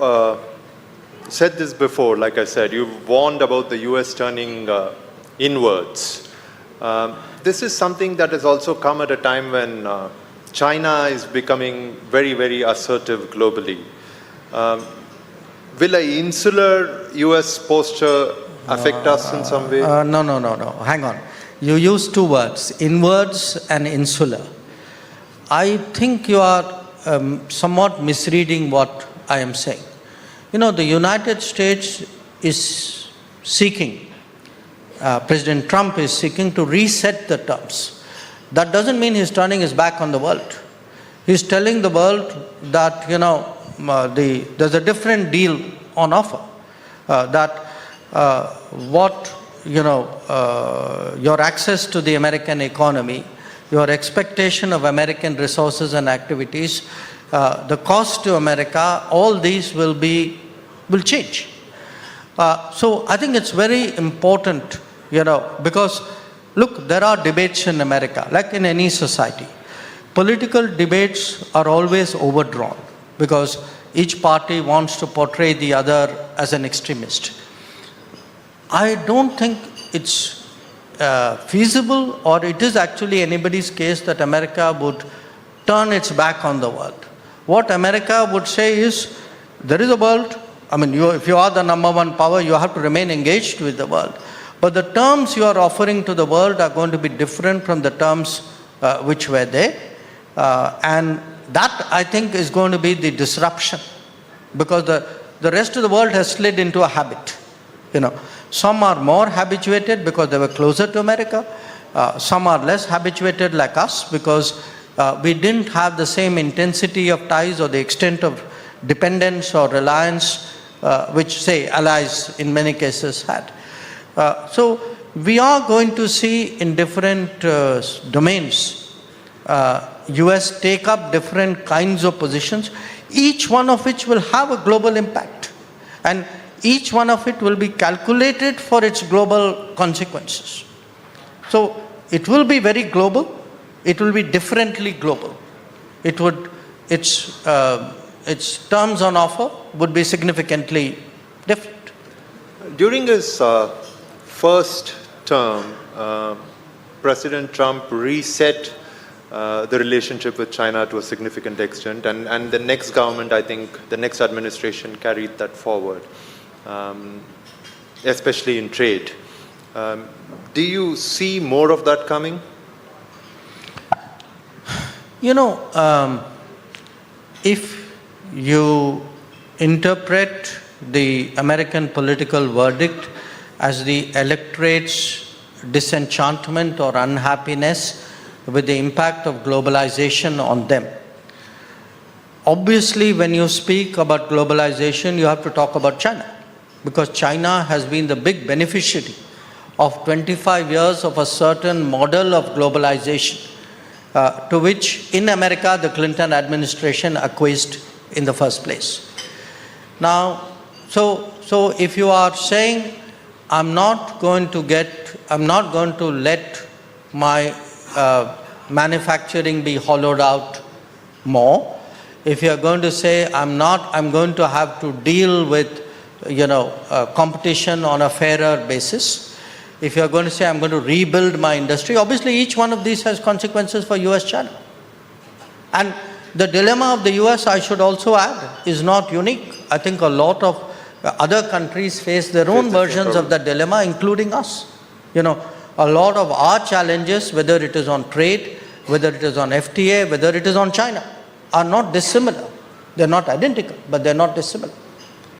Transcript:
uh, said this before, like I said, you've warned about the US turning inwards. This is something that has also come at a time when China is becoming very, very assertive globally. Will an insular US posture affect us in some way? No. Hang on. You use two words, inwards and insular. I think you are somewhat misreading what I am saying. You know, the United States is seeking, President Trump is seeking to reset the terms. That doesn't mean he's turning his back on the world. He's telling the world that, you know, there's a different deal on offer. Your access to the American economy, your expectation of American resources and activities, the cost to America, all these will change. So I think it's very important, you know, because look, there are debates in America, like in any society. Political debates are always overdrawn because each party wants to portray the other as an extremist. I don't think it's feasible, or it is actually anybody's case, that America would turn its back on the world. What America would say is, there is a world, I mean, if you are the number one power, you have to remain engaged with the world. But the terms you are offering to the world are going to be different from the terms which were there. And that, I think, is going to be the disruption, because the rest of the world has slid into a habit. You know, some are more habituated because they were closer to America. Some are less habituated like us because we didn't have the same intensity of ties or the extent of dependence or reliance which, say, allies in many cases had. So we are going to see in different domains US take up different kinds of positions, each one of which will have a global impact. And each one of it will be calculated for its global consequences. So it will be very global, it will be differently global. Its terms on offer would be significantly different. During his first term, President Trump reset the relationship with China to a significant extent, and the next government, I think, the next administration carried that forward, especially in trade. Do you see more of that coming? You know, if you interpret the American political verdict as the electorate's disenchantment or unhappiness with the impact of globalization on them. Obviously, when you speak about globalization, you have to talk about China, because China has been the big beneficiary of 25 years of a certain model of globalization, to which in America the Clinton administration acquiesced in the first place. Now, so if you are saying, I'm not going to let my manufacturing be hollowed out more. If you are going to say, I'm going to have to deal with, competition on a fairer basis. If you are going to say, I'm going to rebuild my industry, obviously each one of these has consequences for US-China. And the dilemma of the US, I should also add, is not unique. I think a lot of other countries face their own versions of that dilemma, including us. You know, a lot of our challenges, whether it is on trade, whether it is on FTA, whether it is on China, are not dissimilar. They're not identical, but they're not dissimilar.